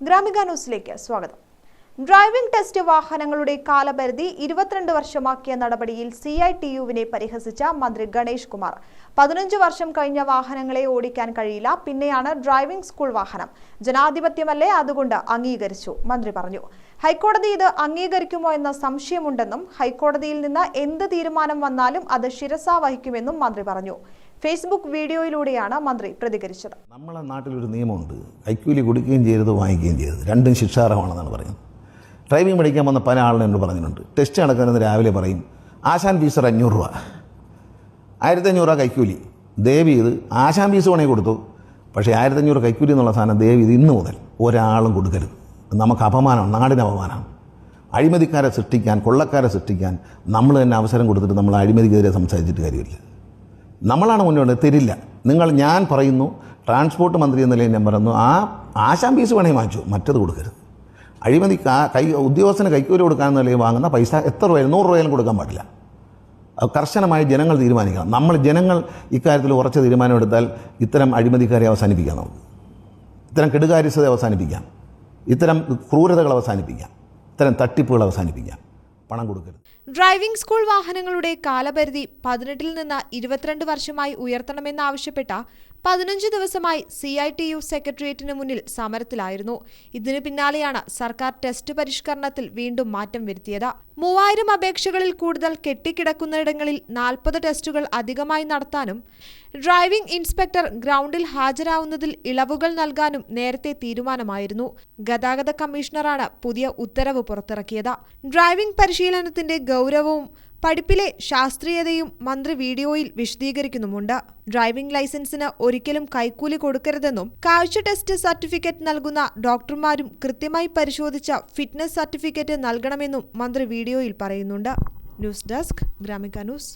ഗ്രാമിക ന്യൂസിലേക്ക് സ്വാഗതം. Driving test വാഹനങ്ങളുടെ കാലപരിധി 22 വർഷമാക്കിയ നടപടിയിൽ CITUവിനെ പരിഹസിച്ച മന്ത്രി ഗണേഷ് കുമാർ. 15 വർഷം കഴിഞ്ഞ വാഹനങ്ങളെ ഓടിക്കാൻ കഴിയില്ല, പിന്നെയാണ് ഡ്രൈവിംഗ് സ്കൂൾ വാഹനം. ജനാധിപത്യമല്ലേ, അതുകൊണ്ട് അംഗീകരിച്ചു, മന്ത്രി പറഞ്ഞു. ഹൈക്കോടതി ഇത് അംഗീകരിക്കുമോ എന്ന സംശയമുണ്ടെന്നും ഹൈക്കോടതിയിൽ നിന്ന് എന്ത് തീരുമാനം വന്നാലും അത് ശിരസാ വഹിക്കുമെന്നും മന്ത്രി പറഞ്ഞു. ഫേസ്ബുക്ക് വീഡിയോയിലൂടെയാണ് മന്ത്രി പ്രതികരിച്ചത്. നമ്മളെ നാട്ടിലൊരു നിയമമുണ്ട്, കൈക്കൂലി കൊടുക്കുകയും ചെയ്യരുത്, വാങ്ങിക്കുകയും ചെയ്യരുത്, രണ്ടും ശിക്ഷാർഹമാണെന്നാണ് പറയുന്നത്. ഡ്രൈവിംഗ് പഠിക്കാൻ വന്ന പല ആളുകളും എന്നോട് പറഞ്ഞിട്ടുണ്ട്. ടെസ്റ്റ് നടക്കുന്നത് രാവിലെ പറയും ആശാൻ ഫീസ് 500 രൂപ, 1500 രൂപ കൈക്കൂലി. ദയവ് ചെയ്ത് ആശാൻ ഫീസ് വേണമെങ്കിൽ കൊടുത്തു, പക്ഷേ 1500 കൈക്കൂലി എന്നുള്ള സാധനം ദയവ് ചെയ്ത് ഇന്ന് മുതൽ ഒരാളും കൊടുക്കരുത്. നമുക്ക് അപമാനമാണ്, നാടിന് അപമാനമാണ്. അഴിമതിക്കാരെ സൃഷ്ടിക്കാൻ, കൊള്ളക്കാരെ സൃഷ്ടിക്കാൻ നമ്മൾ തന്നെ അവസരം കൊടുത്തിട്ട് നമ്മൾ അഴിമതിക്കെതിരെ സംസാരിച്ചിട്ട് കാര്യമില്ല. നമ്മളാണ് മുന്നോട്ട് തരില്ല. ഞാൻ പറയുന്നു, ട്രാൻസ്പോർട്ട് മന്ത്രി എന്ന നിലയിൽ ഞാൻ പറയുന്നു, ആ ആശാൻ ഫീസ് വേണമെങ്കിൽ വാങ്ങിച്ചു, മറ്റത് കൊടുക്കരുത്. അഴിമതി ഉദ്യോഗസ്ഥന് കൈക്കൂലി കൊടുക്കാമെന്ന നിലയിൽ വാങ്ങുന്ന പൈസ എത്ര രൂപ, 100 രൂപയിലും കൊടുക്കാൻ പാടില്ല. അത് കർശനമായി ജനങ്ങൾ തീരുമാനിക്കണം. ജനങ്ങൾ ഇക്കാര്യത്തിൽ ഉറച്ച തീരുമാനമെടുത്താൽ ഇത്തരം അഴിമതിക്കാരെ അവസാനിപ്പിക്കാം, നമുക്ക് ഇത്തരം കെടുകാര്യസ്ഥത അവസാനിപ്പിക്കാം, ഇത്തരം ക്രൂരതകൾ അവസാനിപ്പിക്കാം, ഇത്തരം തട്ടിപ്പുകൾ അവസാനിപ്പിക്കാം. പണം കൊടുക്കരുത്. ഡ്രൈവിംഗ് സ്കൂൾ വാഹനങ്ങളുടെ കാലപരിധി 18 നിന്ന് 22 വർഷമായി ഉയർത്തണമെന്നാവശ്യപ്പെട്ട 15 ദിവസമായി CITU സെക്രട്ടേറിയറ്റിന് മുന്നിൽ സമരത്തിലായിരുന്നു. ഇതിനു പിന്നാലെയാണ് സർക്കാർ ടെസ്റ്റ് പരിഷ്കരണത്തിൽ വീണ്ടും മാറ്റം വരുത്തിയത്. 3000 അപേക്ഷകളിൽ കൂടുതൽ കെട്ടിക്കിടക്കുന്നിടങ്ങളിൽ 40 ടെസ്റ്റുകൾ അധികമായി നടത്താനും ഡ്രൈവിംഗ് ഇൻസ്പെക്ടർ ഗ്രൗണ്ടിൽ ഹാജരാവുന്നതിൽ ഇളവുകൾ നൽകാനും നേരത്തെ തീരുമാനമായിരുന്നു. ഗതാഗത കമ്മീഷണറാണ് പുതിയ ഉത്തരവ് പുറത്തിറക്കിയത്. ഡ്രൈവിംഗ് പരിശീലനത്തിന്റെ ഗൗരവവും പഠിപ്പിലെ ശാസ്ത്രീയതയും മന്ത്രി വീഡിയോയിൽ വിശദീകരിക്കുന്നുമുണ്ട്. ഡ്രൈവിംഗ് ലൈസൻസിന് ഒരിക്കലും കൈക്കൂലി കൊടുക്കരുതെന്നും കാഴ്ച ടെസ്റ്റ് സർട്ടിഫിക്കറ്റ് നൽകുന്ന ഡോക്ടർമാരും കൃത്യമായി പരിശോധിച്ച ഫിറ്റ്നസ് സർട്ടിഫിക്കറ്റ് നൽകണമെന്നും മന്ത്രി വീഡിയോയിൽ പറയുന്നുണ്ട്. News desk, Gramika news.